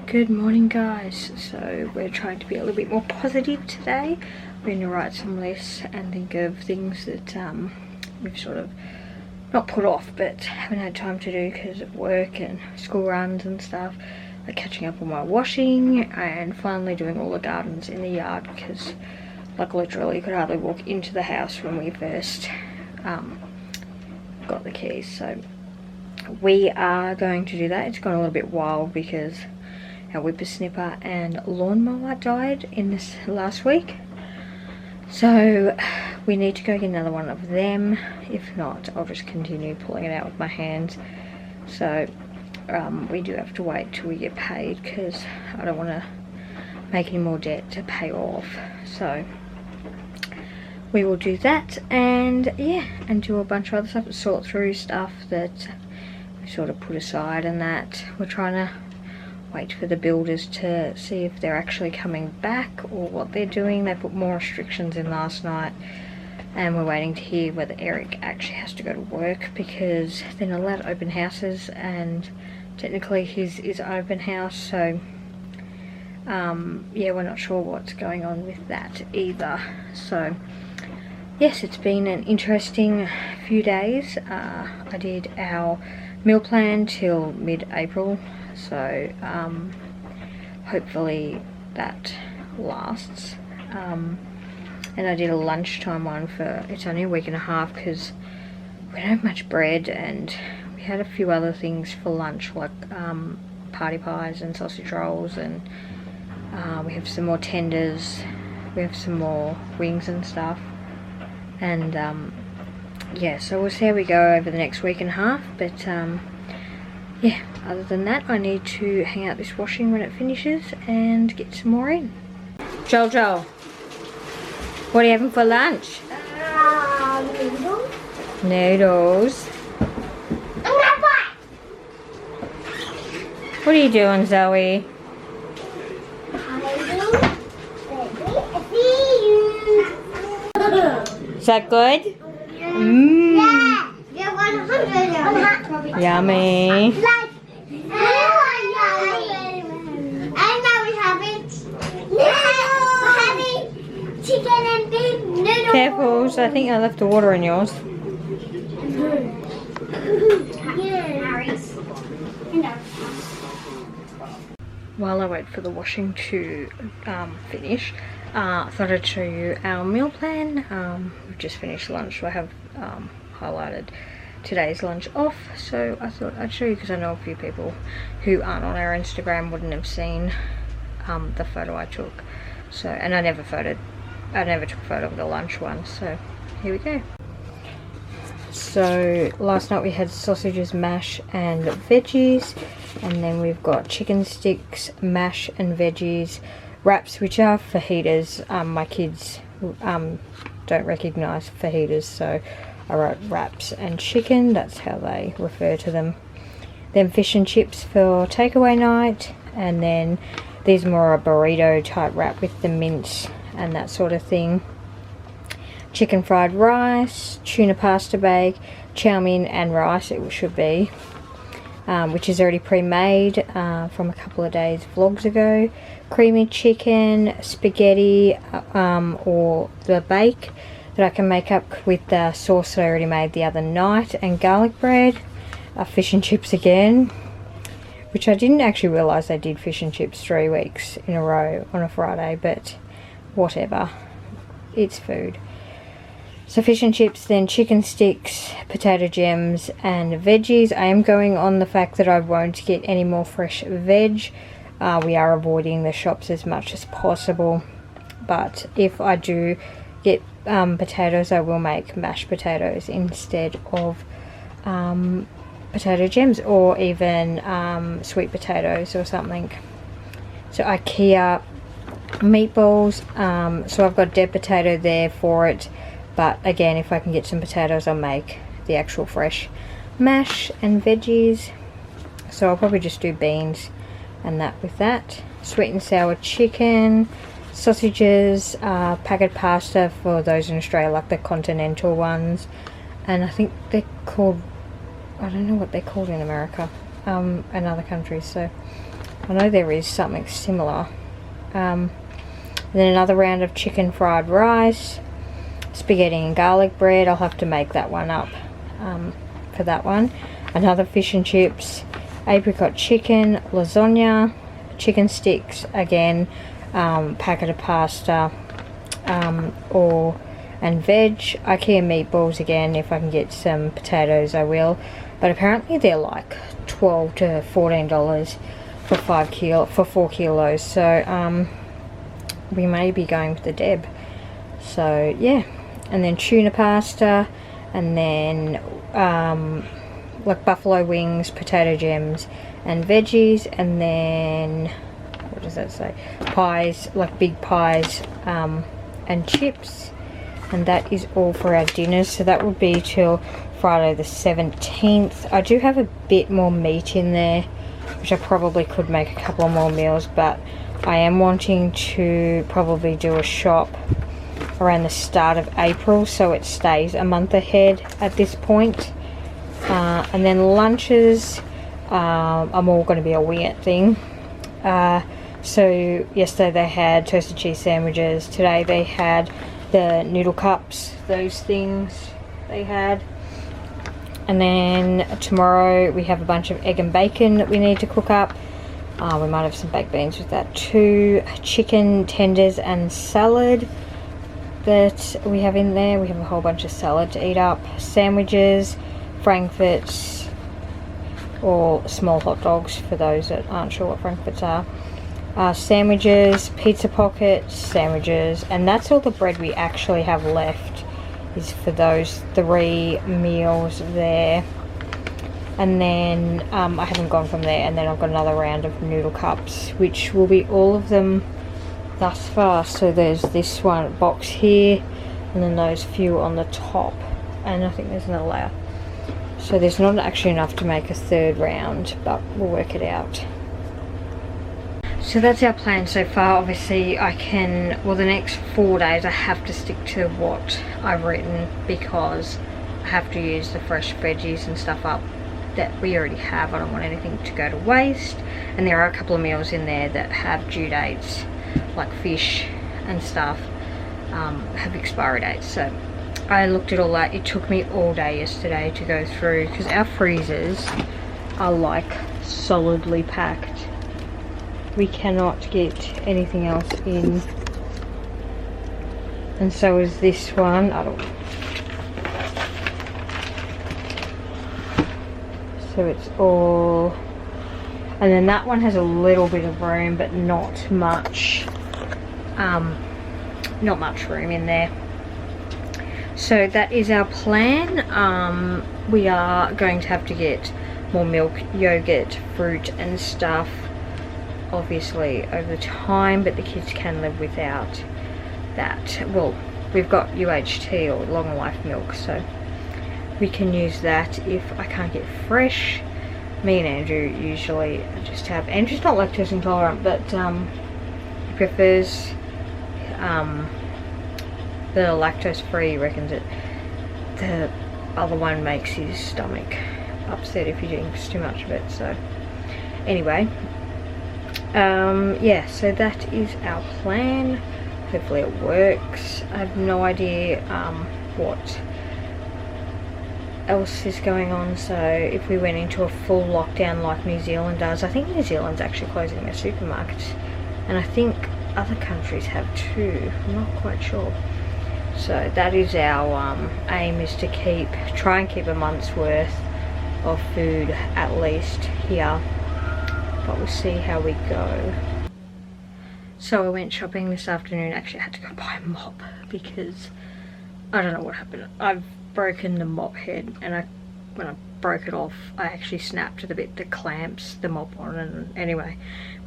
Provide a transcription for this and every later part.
Good morning, guys. So we're trying to be a little bit more positive today. We're going to write some lists and think of things that we've sort of not put off but haven't had time to do because of work and school runs and stuff. Like catching up on my washing and finally doing all the gardens in the yard because like literally you could hardly walk into the house when we first got the keys. So we are going to do that. It's gone a little bit wild because our whippersnipper and lawnmower died in this last week, so we need to go get another one of them. If not, I'll just continue pulling it out with my hands. So we do have to wait till we get paid because I don't want to make any more debt to pay off. So we will do that, and yeah, and do a bunch of other stuff, sort through stuff that we sort of put aside, and that we're trying to wait for the builders to see if they're actually coming back or what they're doing. They put more restrictions in last night and we're waiting to hear whether Eric actually has to go to work because they're not allowed to open houses, and technically his is open house. So yeah, we're not sure what's going on with that either. So yes, it's been an interesting few days. I did our meal plan till mid-April, so hopefully that lasts. And I did a lunchtime one for, it's only a week and a half because we don't have much bread, and we had a few other things for lunch like party pies and sausage rolls, and we have some more tenders, we have some more wings and stuff, and yeah, so we'll see how we go over the next week and a half. But yeah, other than that, I need to hang out this washing when it finishes and get some more in. Jojo, what are you having for lunch? Noodles. Noodles. What are you doing, Zoe? Is that good? Mmm. Yeah, 100. Yummy. Like, and now we're having chicken and beef noodles. Careful, I think I left the water in yours. While I wait for the washing to finish, I thought I'd show you our meal plan. We've just finished lunch, so I have highlighted today's lunch off. So I thought I'd show you because I know a few people who aren't on our Instagram wouldn't have seen the photo I took. So, and I never took a photo of the lunch one. So here we go. So last night we had sausages, mash and veggies, and then we've got chicken sticks, mash and veggies, wraps, which are fajitas. My kids don't recognise fajitas, so I wrote wraps and chicken, that's how they refer to them. Then fish and chips for takeaway night, and then these are more a burrito type wrap with the mince and that sort of thing. Chicken fried rice, tuna pasta bake, chow mein and rice it should be, which is already pre-made from a couple of days vlogs ago. Creamy chicken, spaghetti or the bake that I can make up with the sauce that I already made the other night, and garlic bread. Fish and chips again, which I didn't actually realise they did fish and chips 3 weeks in a row on a Friday, but whatever, it's food. So fish and chips, then chicken sticks, potato gems and veggies. I am going on the fact that I won't get any more fresh veg. We are avoiding the shops as much as possible, but if I do get potatoes, I will make mashed potatoes instead of potato gems, or even sweet potatoes or something. So IKEA meatballs, so I've got dead potato there for it, but again, if I can get some potatoes, I'll make the actual fresh mash and veggies. So I'll probably just do beans and that with that. Sweet and sour chicken, sausages, packet pasta for those in Australia, like the continental ones, and I think they're called, I don't know what they're called in America and other countries. So I know there is something similar. And then another round of chicken fried rice, spaghetti and garlic bread. I'll have to make that one up for that one. Another fish and chips, apricot chicken, lasagna, chicken sticks again, packet of pasta, and veg, IKEA meatballs again. If I can get some potatoes I will, but apparently they're like $12 to $14 for 4 kilos, so we may be going with the Deb. So yeah, and then tuna pasta, and then like buffalo wings, potato gems and veggies, and then what does that say, pies, like big pies, and chips. And that is all for our dinners, so that would be till Friday the 17th. I do have a bit more meat in there, which I probably could make a couple of more meals, but I am wanting to probably do a shop around the start of April, so it stays a month ahead at this point. And then lunches are all going to be a wing it thing. So yesterday they had toasted cheese sandwiches, today they had the noodle cups, those things they had. And then tomorrow we have a bunch of egg and bacon that we need to cook up. We might have some baked beans with that too. Chicken tenders and salad that we have in there. We have a whole bunch of salad to eat up. Sandwiches, frankfurts, or small hot dogs for those that aren't sure what frankfurts are. Sandwiches, pizza pockets, sandwiches, and that's all the bread we actually have left is for those 3 meals there. And then I haven't gone from there, and then I've got another round of noodle cups, which will be all of them thus far. So there's this one box here, and then those few on the top, and I think there's another layer. So there's not actually enough to make a 3rd round, but we'll work it out. So that's our plan so far. Obviously the next 4 days I have to stick to what I've written, because I have to use the fresh veggies and stuff up that we already have. I don't want anything to go to waste, and there are a couple of meals in there that have due dates, like fish and stuff, have expiry dates. So I looked at all that. It took me all day yesterday to go through, because our freezers are like solidly packed. We cannot get anything else in, and so is this one. So it's all, and then that one has a little bit of room, but not much room in there. So that is our plan. We are going to have to get more milk, yogurt, fruit and stuff, obviously, over time, but the kids can live without that. Well, we've got UHT, or long life milk, so we can use that if I can't get fresh. Me and Andrew usually just have, Andrew's not lactose intolerant, but he prefers the lactose free. He reckons that the other one makes his stomach upset if he drinks too much of it. So anyway, yeah, so that is our plan. Hopefully it works. I have no idea what else is going on. So if we went into a full lockdown like New Zealand does, I think New Zealand's actually closing their supermarkets, and I think other countries have too. I'm not quite sure. So that is our aim, is to try and keep a month's worth of food at least here, but we'll see how we go. So I went shopping this afternoon. Actually I had to go buy a mop because I don't know what happened. I've broken the mop head, and when I broke it off, I actually snapped the bit that clamps the mop on, and anyway,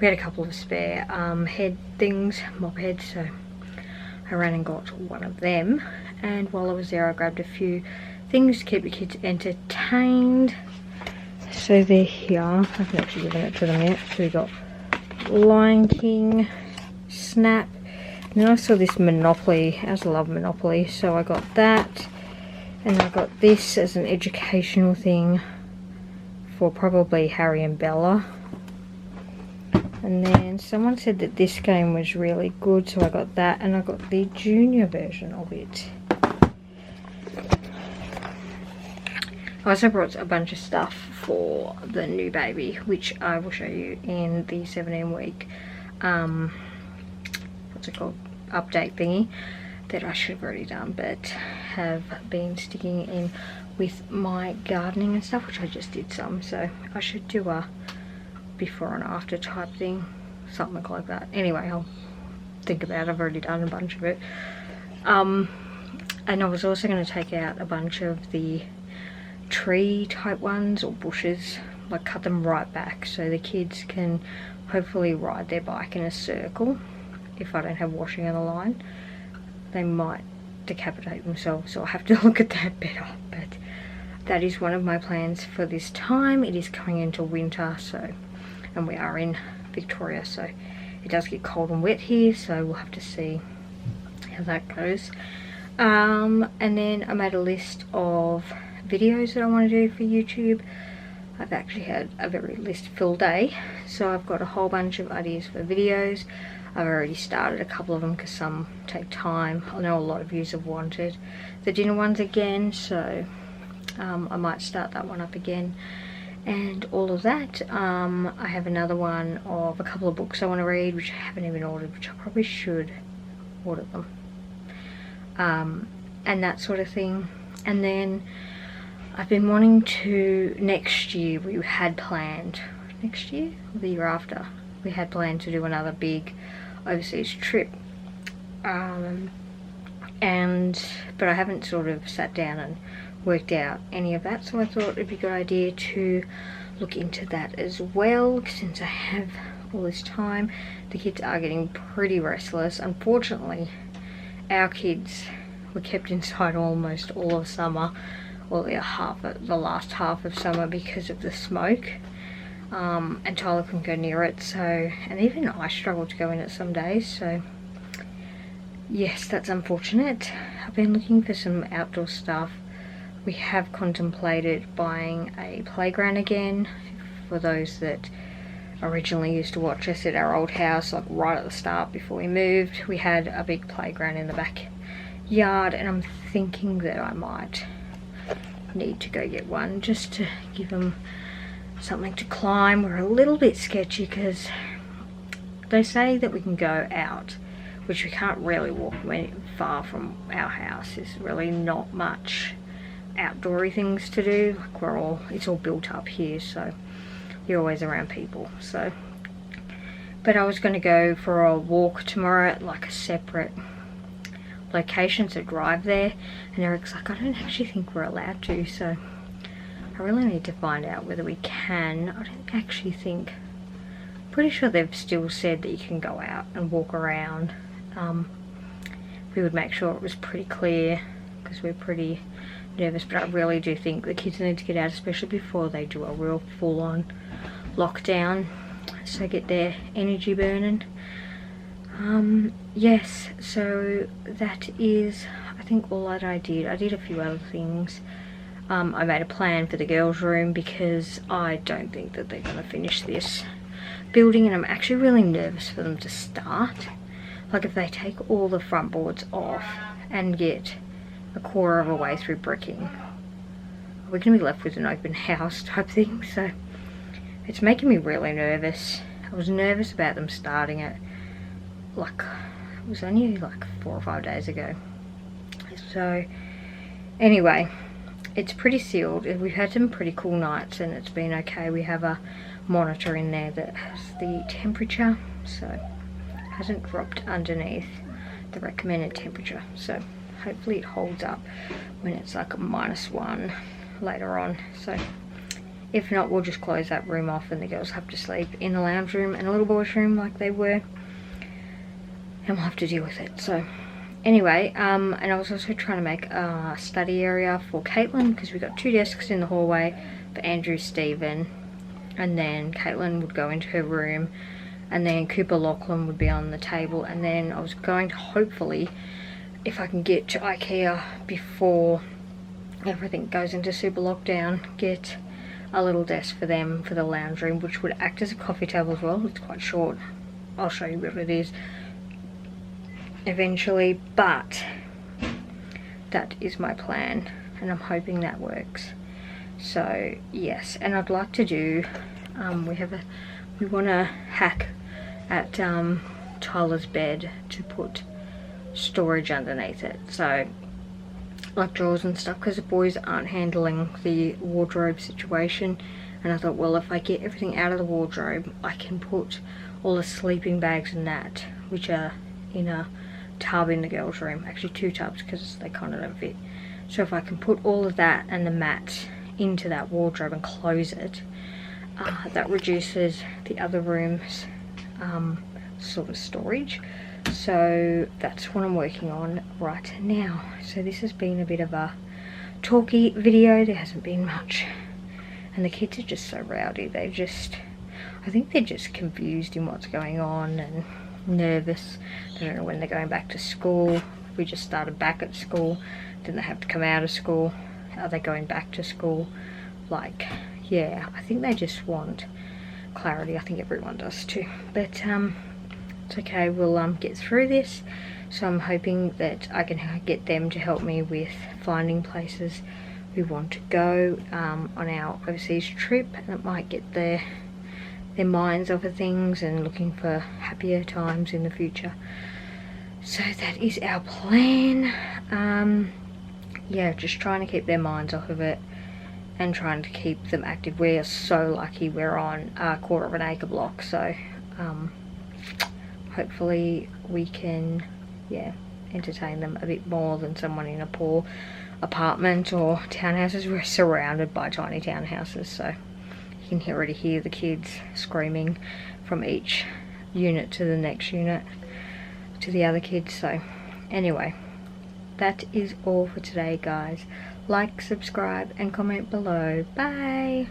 we had a couple of spare head things, mop heads, so I ran and got one of them. And while I was there, I grabbed a few things to keep the kids entertained. So they're here. I haven't actually given it to them yet. So we got Lion King, Snap, and then I saw this Monopoly. I love Monopoly, so I got that. And I got this as an educational thing for probably Harry and Bella. And then someone said that this game was really good, so I got that, and I got the junior version of it. I also brought a bunch of stuff for the new baby, which I will show you in the 17-week, what's it called, update thingy, that I should have already done, but have been sticking in with my gardening and stuff, which I just did some, so I should do a before and after type thing, something like that. Anyway, I'll think about it. I've already done a bunch of it. And I was also going to take out a bunch of the tree type ones or bushes, like cut them right back so the kids can hopefully ride their bike in a circle. If I don't have washing on the line, they might decapitate themselves, so I'll have to look at that better. But that is one of my plans for this time. It is coming into winter, so, and we are in Victoria, so it does get cold and wet here, so we'll have to see how that goes. And then I made a list of videos that I want to do for YouTube. I've actually had a very list-filled day, so I've got a whole bunch of ideas for videos. I've already started a couple of them because some take time. I know a lot of you have wanted the dinner ones again, so I might start that one up again and all of that. I have another one of a couple of books I want to read, which I haven't even ordered, which I probably should order them, and that sort of thing. And then I've been wanting to, next year we had planned, next year or the year after, we had planned to do another big overseas trip, but I haven't sort of sat down and worked out any of that, so I thought it'd be a good idea to look into that as well, since I have all this time. The kids are getting pretty restless. Unfortunately, our kids were kept inside almost all of summer, well, the last half of summer, because of the smoke, and Tyler couldn't go near it, so, and even I struggled to go in it some days, so yes, that's unfortunate. I've been looking for some outdoor stuff. We have contemplated buying a playground again. For those that originally used to watch us at our old house, like right at the start before we moved, we had a big playground in the backyard, and I'm thinking that I might need to go get one just to give them something to climb. We're a little bit sketchy because they say that we can go out, which we can't really walk very far from our house. There's really not much outdoory things to do. Like it's all built up here, so you're always around people. So, but I was going to go for a walk tomorrow at like a separate location, so drive there, and Eric's like, I don't actually think we're allowed to, so I really need to find out whether we can. I don't actually think, pretty sure they've still said that you can go out and walk around. We would make sure it was pretty clear because we're pretty nervous, but I really do think the kids need to get out, especially before they do a real full-on lockdown, so get their energy burning. Yes, so that is, I think, all that I did. I did a few other things. I made a plan for the girls' room because I don't think that they're going to finish this building, and I'm actually really nervous for them to start. Like, if they take all the front boards off and get a quarter of a way through bricking, we're going to be left with an open house type thing, so it's making me really nervous. I was nervous about them starting it, like, it was only like 4 or 5 days ago. So anyway, it's pretty sealed. We've had some pretty cool nights and it's been okay. We have a monitor in there that has the temperature, so it hasn't dropped underneath the recommended temperature, so hopefully it holds up when it's like a -1 later on. So if not, we'll just close that room off and the girls have to sleep in the lounge room and a little boy's room like they were, and we'll have to deal with it. So anyway, and I was also trying to make a study area for Caitlin, because we've got 2 desks in the hallway for Andrew, Stephen, and then Caitlin would go into her room, and then Cooper Lachlan would be on the table, and then I was going to, hopefully, if I can get to IKEA before everything goes into super lockdown, get a little desk for them for the lounge room, which would act as a coffee table as well. It's quite short. I'll show you what it is eventually, but that is my plan and I'm hoping that works. So yes, and I'd like to do we want to hack at Tyler's bed to put storage underneath it, so like drawers and stuff, because the boys aren't handling the wardrobe situation. And I thought, well, if I get everything out of the wardrobe, I can put all the sleeping bags and that, which are in a tub in the girls' room, actually 2 tubs because they kind of don't fit. So if I can put all of that and the mat into that wardrobe and close it, that reduces the other room's sort of storage. So that's what I'm working on right now. So this has been a bit of a talky video. There hasn't been much. And the kids are just so rowdy. I think they're just confused in what's going on and nervous. They don't know when they're going back to school. We just started back at school. Then they have to come out of school. Are they going back to school? Like, yeah, I think they just want clarity. I think everyone does too. But it's okay, we'll get through this. So I'm hoping that I can get them to help me with finding places we want to go on our overseas trip, and it might get their minds off of things and looking for happier times in the future. So that is our plan. Yeah, just trying to keep their minds off of it and trying to keep them active. We are so lucky we're on a 1/4 acre block, so hopefully we can, yeah, entertain them a bit more than someone in a poor apartment or townhouses. We're surrounded by tiny townhouses, so you can already hear the kids screaming from each unit to the next unit to the other kids. So anyway, that is all for today, guys. Like, subscribe and comment below. Bye.